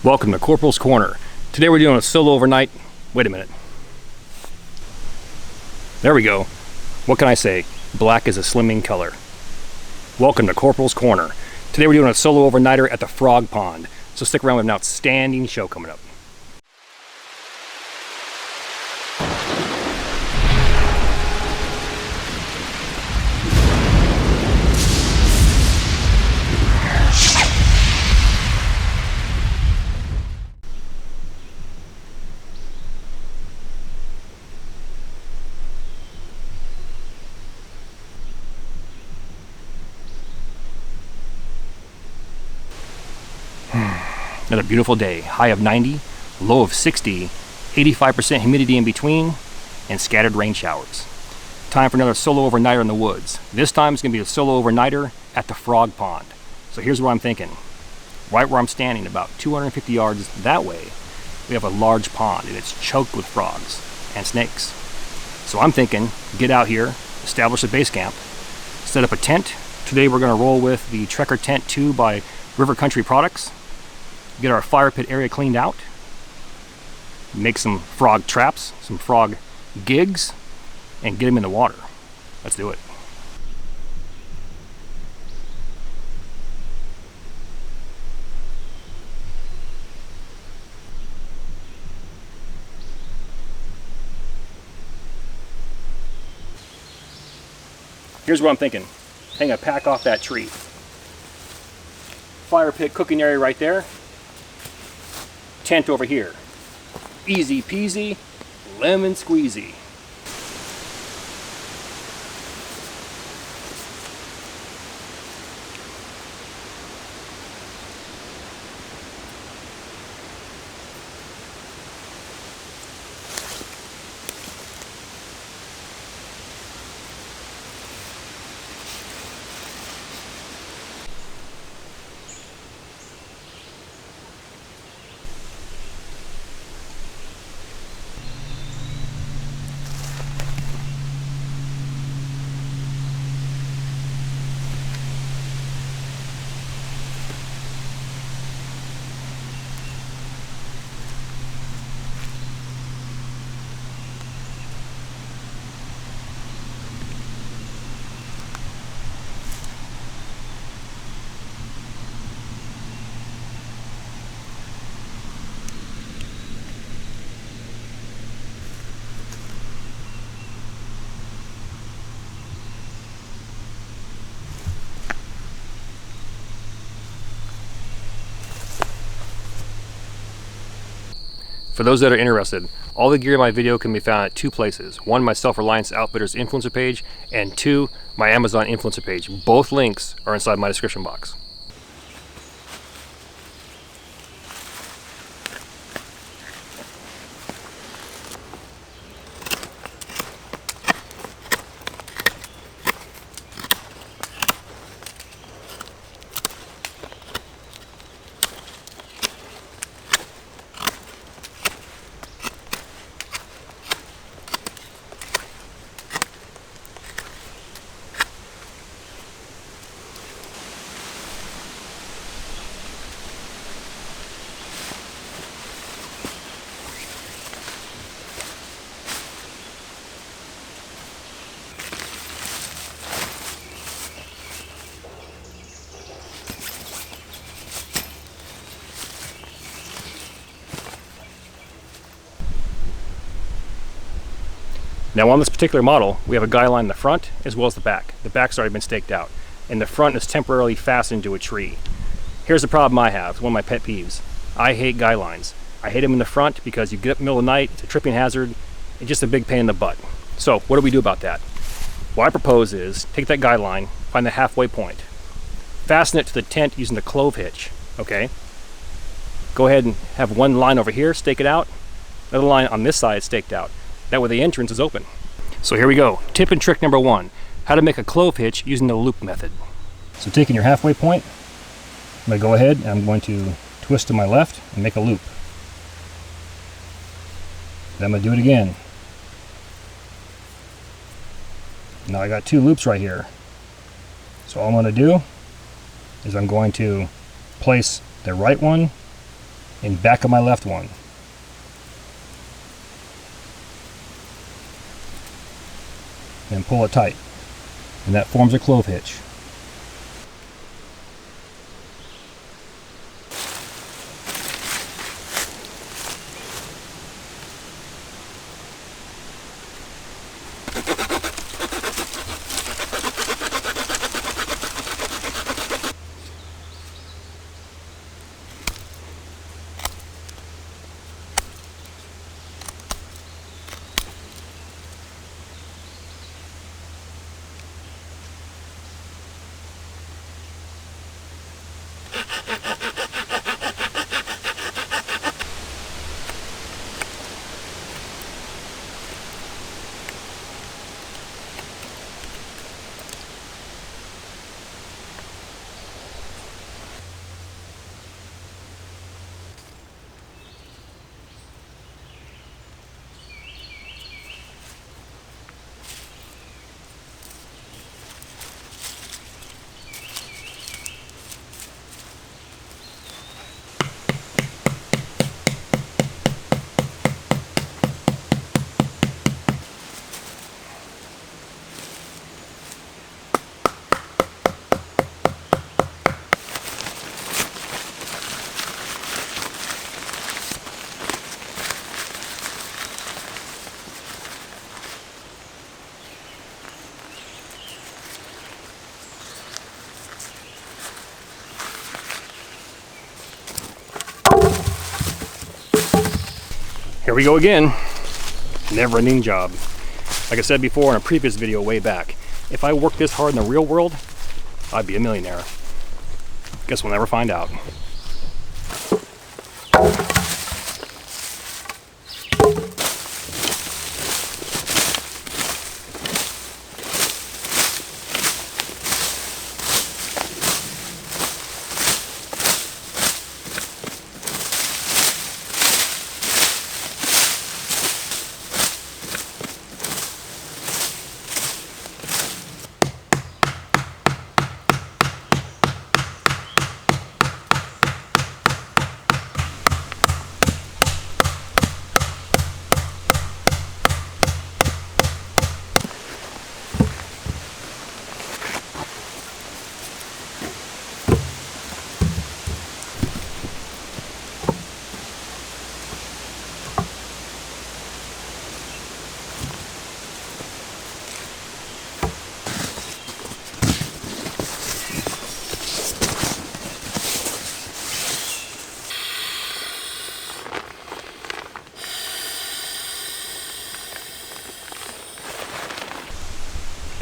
Welcome to Corporals Corner. Today we're doing a solo overnight. Wait a minute. There we go. What can I say? Black is a slimming color. Welcome to Corporals Corner. Today we're doing a solo overnighter at the Frog Pond. So stick around, with an outstanding show coming up. Another beautiful day. High of 90, low of 60, 85% humidity in between, and scattered rain showers. Time for another solo overnighter in the woods. This time it's going to be a solo overnighter at the Frog Pond. So here's what I'm thinking. Right where I'm standing, about 250 yards that way, we have a large pond, and it's choked with frogs and snakes. So I'm thinking, get out here, establish a base camp, set up a tent. Today we're going to roll with the Trekker Tent 2 by River Country Products. Get our fire pit area cleaned out, make some frog traps, some frog gigs, and get them in the water. Let's do it. Here's what I'm thinking. Hang a pack off that tree. Fire pit cooking area right there. Tent over here. Easy peasy, lemon squeezy. For those that are interested, all the gear in my video can be found at two places. One, my Self-Reliance Outfitters influencer page, and two, my Amazon influencer page. Both links are inside my description box. Now on this particular model, we have a guy line in the front as well as the back. The back's already been staked out, and the front is temporarily fastened to a tree. Here's the problem I have, one of my pet peeves. I hate guy lines. I hate them in the front because you get up in the middle of the night, it's a tripping hazard, it's just a big pain in the butt. So what do we do about that? What I propose is take that guy line, find the halfway point, fasten it to the tent using the clove hitch, okay? Go ahead and have one line over here, stake it out, another line on this side staked out. That way the entrance is open. So here we go. Tip and trick number one, how to make a clove hitch using the loop method. So taking your halfway point, I'm going to go ahead and I'm going to twist to my left and make a loop. Then I'm going to do it again. Now I got two loops right here. So all I'm going to do is I'm going to place the right one and back of my left one. And pull it tight. And that forms a clove hitch. Here we go again. Never-ending job. Like I said before in a previous video way back, if I worked this hard in the real world, I'd be a millionaire. Guess we'll never find out.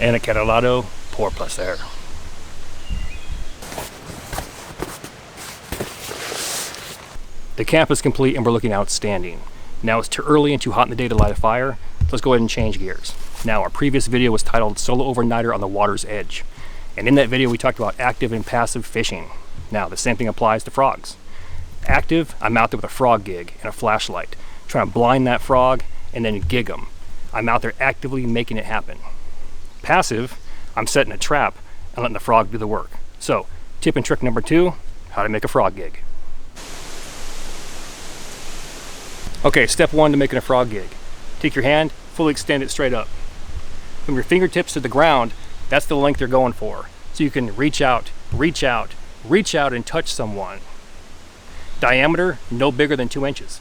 And a Catalado pour plus there. The camp is complete and we're looking outstanding. Now it's too early and too hot in the day to light a fire. Let's go ahead and change gears. Now our previous video was titled Solo Overnighter on the Water's Edge. And in that video we talked about active and passive fishing. Now the same thing applies to frogs. Active, I'm out there with a frog gig and a flashlight, trying to blind that frog and then gig them. I'm out there actively making it happen. Passive, I'm setting a trap and letting the frog do the work. So, tip and trick number 2, how to make a frog gig. Okay, step 1 to making a frog gig. Take your hand, fully extend it straight up. From your fingertips to the ground, that's the length you're going for. So you can reach out, reach out, reach out and touch someone. Diameter, no bigger than 2 inches.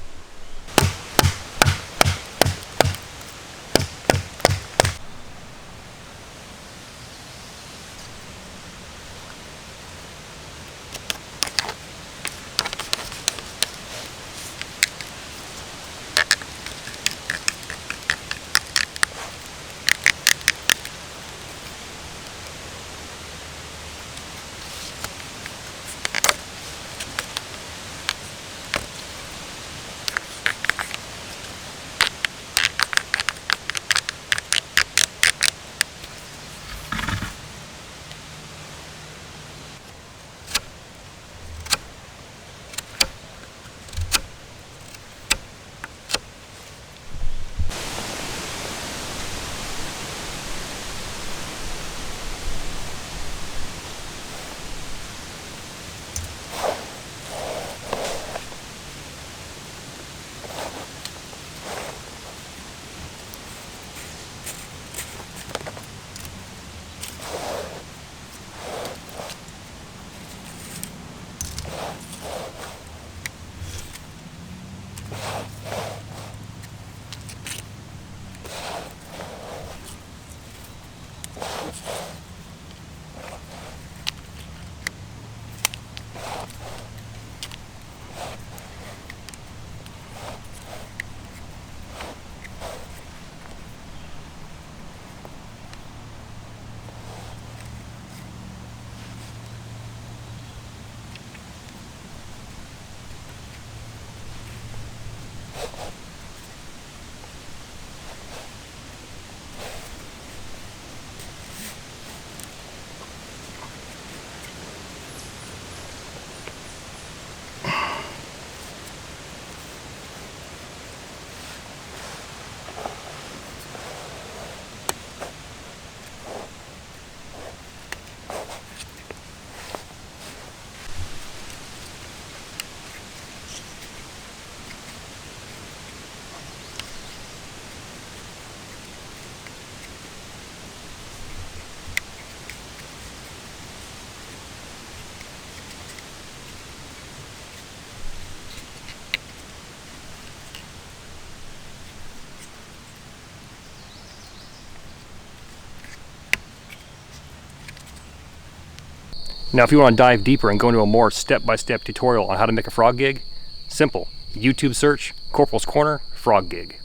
Now if you want to dive deeper and go into a more step-by-step tutorial on how to make a frog gig, simple. YouTube search, Corporals Corner, frog gig.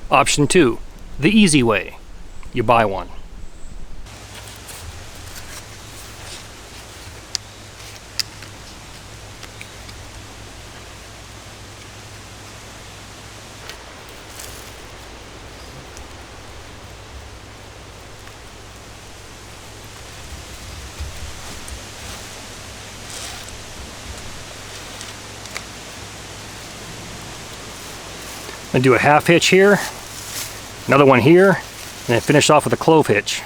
Option 2, the easy way. You buy one. I'm gonna do a half hitch here, another one here, and then finish off with a clove hitch.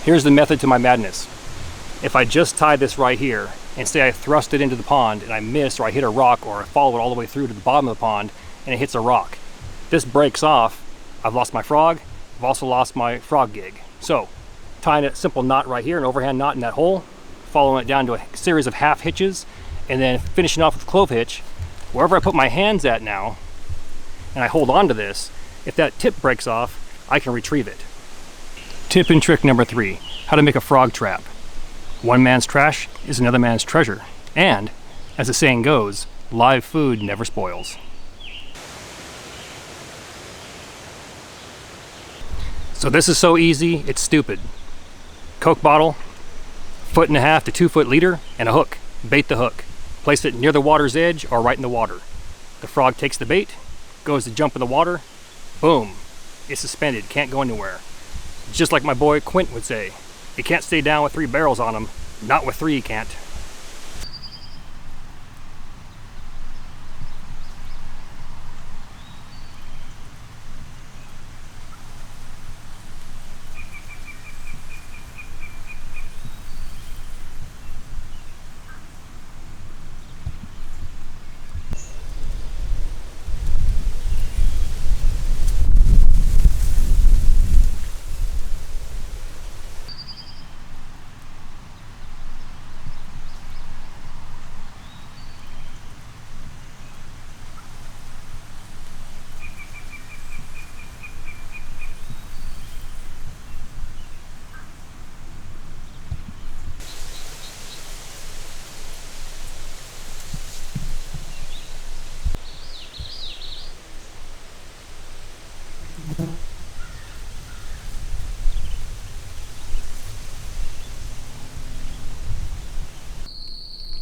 Here's the method to my madness. If I just tie this right here, and say I thrust it into the pond and I miss, or I hit a rock, or I follow it all the way through to the bottom of the pond and it hits a rock, this breaks off, I've lost my frog, I've also lost my frog gig. So, tying a simple knot right here, an overhand knot in that hole, following it down to a series of half hitches, and then finishing off with a clove hitch, wherever I put my hands at now, and I hold on to this, if that tip breaks off, I can retrieve it. Tip and trick number 3, how to make a frog trap. One man's trash is another man's treasure. And, as the saying goes, live food never spoils. So this is so easy, it's stupid. Coke bottle, 1.5 to 2 foot leader, and a hook. Bait the hook. Place it near the water's edge or right in the water. The frog takes the bait, goes to jump in the water, boom, it's suspended, can't go anywhere. Just like my boy Quint would say, you can't stay down with 3 barrels on him. Not with 3 you can't.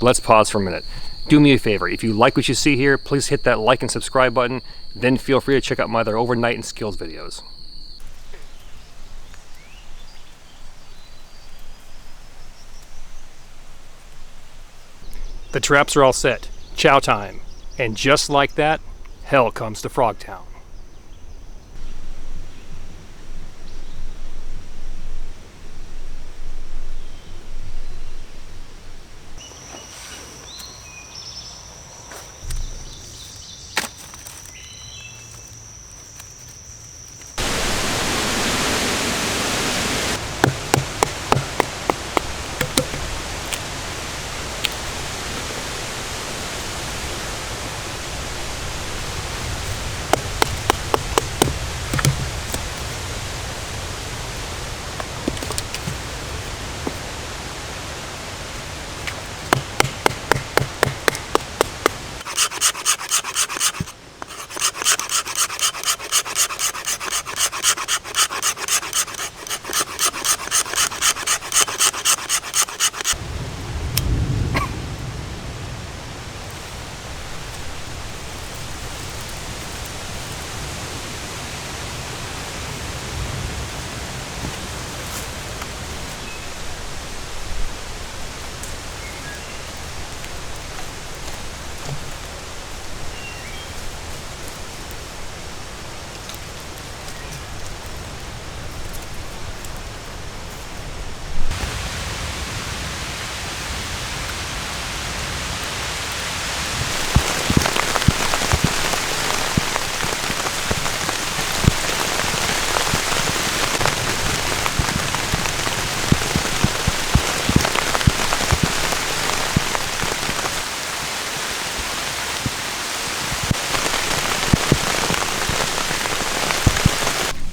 Let's pause for a minute. Do me a favor, if you like what you see here, please hit that like and subscribe button, then feel free to check out my other overnight and skills videos. The traps are all set. Chow time. And just like that, hell comes to Frogtown.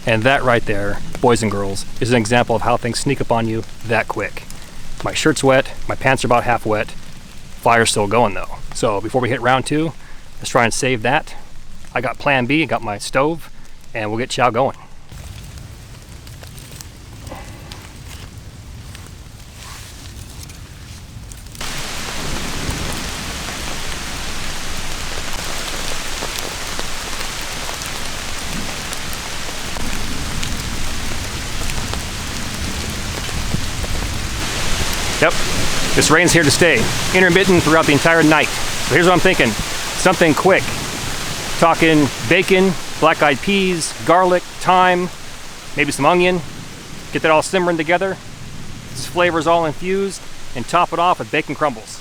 And that right there, boys and girls, is an example of how things sneak up on you that quick. My shirt's wet, my pants are about half wet, fire's still going though. So before we hit round 2, let's try and save that. I got plan B, got my stove, and we'll get chow going. Yep, this rain's here to stay. Intermittent throughout the entire night. So here's what I'm thinking. Something quick. Talking bacon, black-eyed peas, garlic, thyme, maybe some onion. Get that all simmering together. This flavor's all infused, and top it off with bacon crumbles.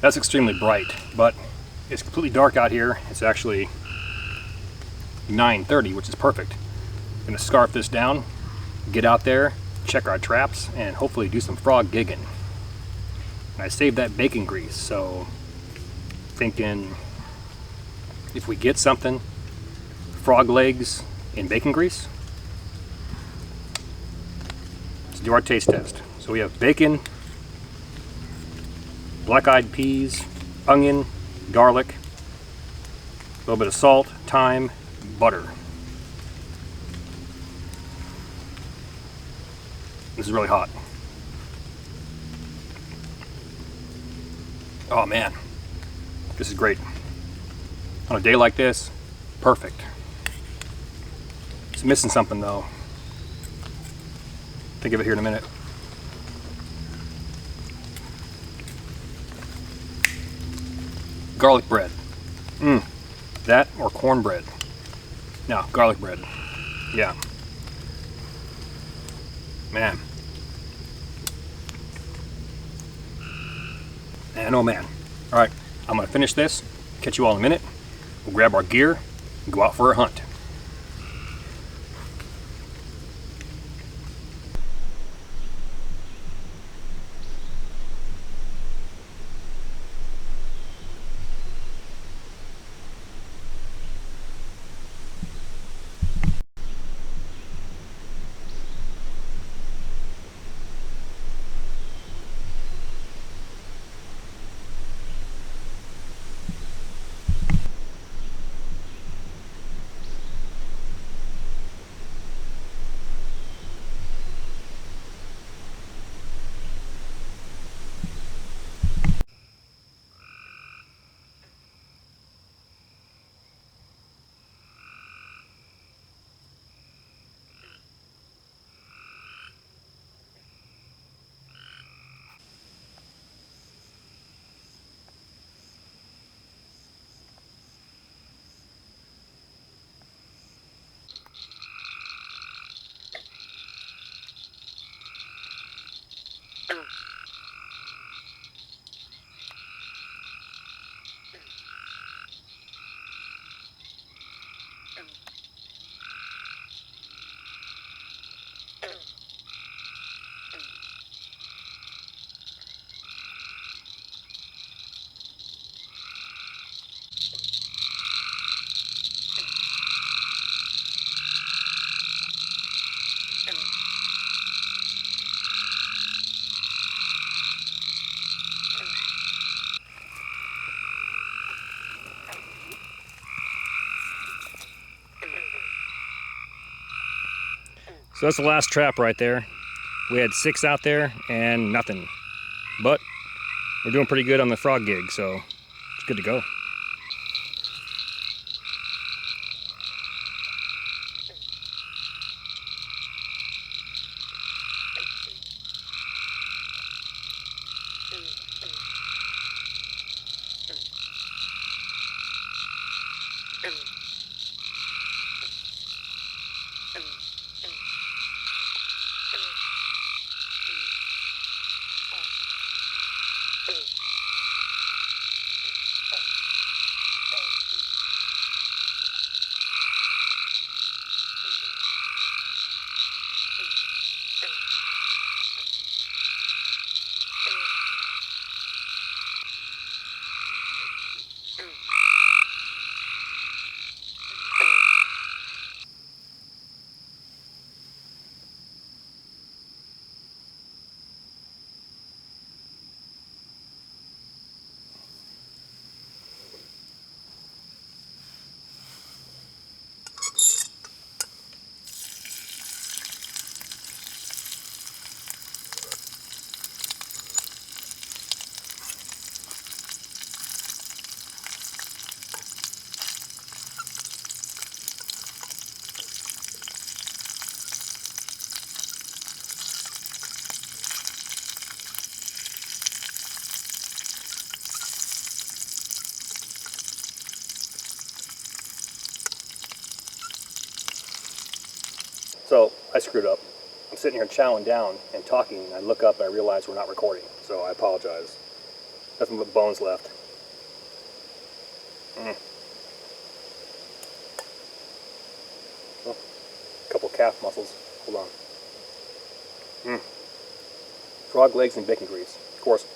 That's extremely bright, but it's completely dark out here. It's actually 9:30, which is perfect. I'm gonna scarf this down, get out there, check our traps, and hopefully do some frog gigging. And I saved that bacon grease, so thinking if we get something, frog legs in bacon grease, let's do our taste test. So we have bacon, black-eyed peas, onion, garlic, a little bit of salt, thyme, butter. This is really hot. Oh man, this is great. On a day like this, perfect. It's missing something though. Think of it here in a minute. Garlic bread. That or cornbread. No, garlic bread. Yeah. Man. Man, oh man. All right, I'm gonna finish this, catch you all in a minute. We'll grab our gear and go out for a hunt. So that's the last trap right there. We had 6 out there and nothing. But we're doing pretty good on the frog gig, so it's good to go. So I screwed up. I'm sitting here chowing down and talking, and I look up and I realize we're not recording, so I apologize. Nothing but bones left. Oh, a couple calf muscles. Hold on. Frog legs and bacon grease. Of course,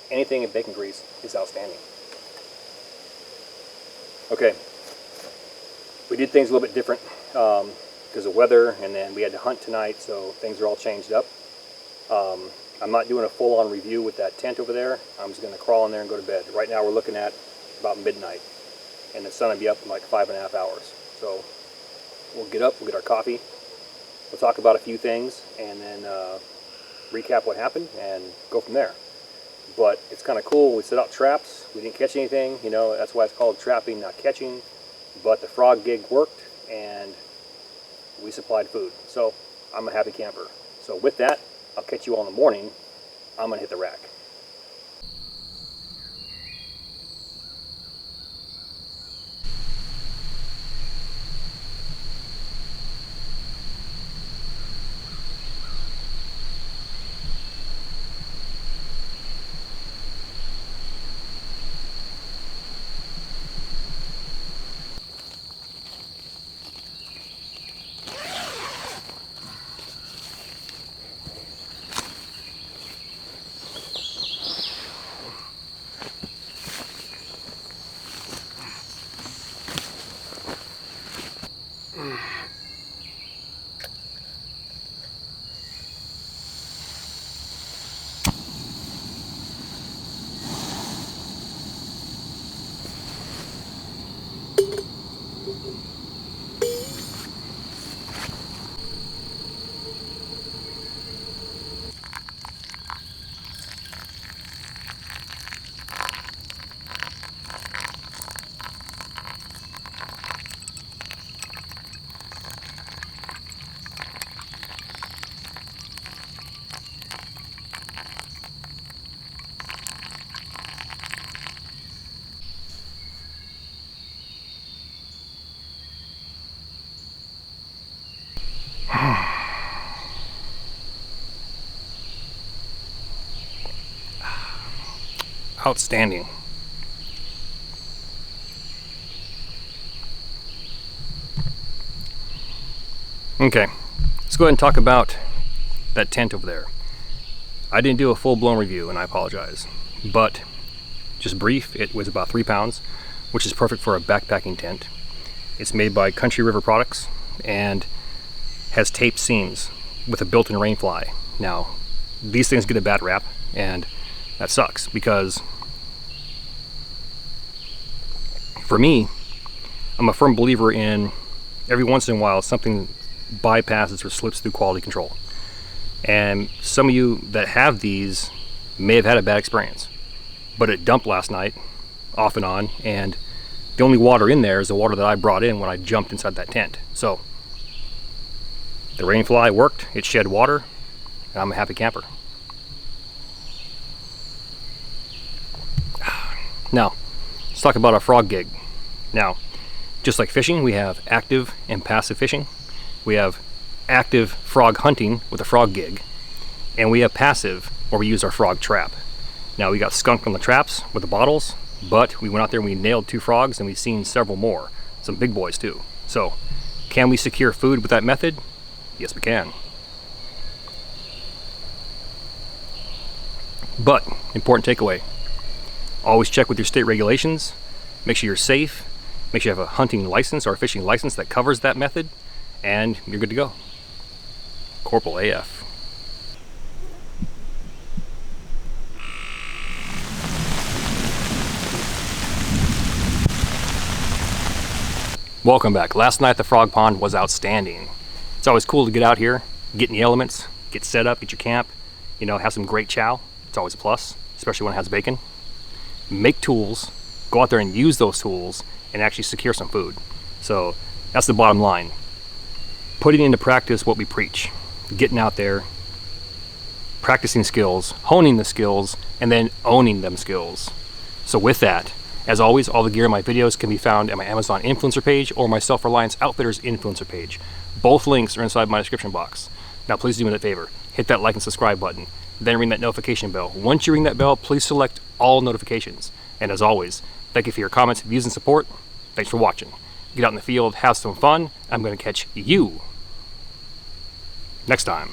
anything in bacon grease is outstanding. Okay, we did things a little bit different because of weather, and then we had to hunt tonight, so things are all changed up. I'm not doing a full-on review with that tent over there. I'm just going to crawl in there and go to bed. Right now we're looking at about midnight, and the sun will be up in like 5.5 hours. So we'll get up, we'll get our coffee, we'll talk about a few things, and then recap what happened and go from there. But it's kind of cool. We set out traps. We didn't catch anything. You know, that's why it's called trapping, not catching. But the frog gig worked, and we supplied food. So I'm a happy camper. So with that, I'll catch you all in the morning. I'm going to hit the rack. Outstanding. Okay, let's go ahead and talk about that tent over there. I didn't do a full-blown review, and I apologize, but just brief, it weighs about 3 pounds, which is perfect for a backpacking tent. It's made by Country River Products and has taped seams with a built-in rain fly. Now, these things get a bad rap, and that sucks because for me, I'm a firm believer in every once in a while something bypasses or slips through quality control. And some of you that have these may have had a bad experience, but it dumped last night off and on, and the only water in there is the water that I brought in when I jumped inside that tent. So the rain fly worked, it shed water, and I'm a happy camper. Now, let's talk about a frog gig. Now, just like fishing, we have active and passive fishing. We have active frog hunting with a frog gig, and we have passive where we use our frog trap. Now, we got skunked on the traps with the bottles, but we went out there and we nailed 2 frogs, and we've seen several more, some big boys too. So, can we secure food with that method? Yes, we can. But, important takeaway, always check with your state regulations, make sure you're safe, make sure you have a hunting license or a fishing license that covers that method, and you're good to go. Corporal AF. Welcome back. Last night the frog pond was outstanding. It's always cool to get out here, get in the elements, get set up, get your camp, you know, have some great chow. It's always a plus, especially when it has bacon. Make tools, go out there and use those tools, and actually secure some food. So that's the bottom line. Putting into practice what we preach. Getting out there, practicing skills, honing the skills, and then owning them skills. So with that, as always, all the gear in my videos can be found at my Amazon influencer page or my Self-Reliance Outfitters influencer page. Both links are inside my description box. Now please do me a favor, hit that like and subscribe button, then ring that notification bell. Once you ring that bell, please select all notifications. And as always, thank you for your comments, views, and support. Thanks for watching. Get out in the field, have some fun. I'm going to catch you next time.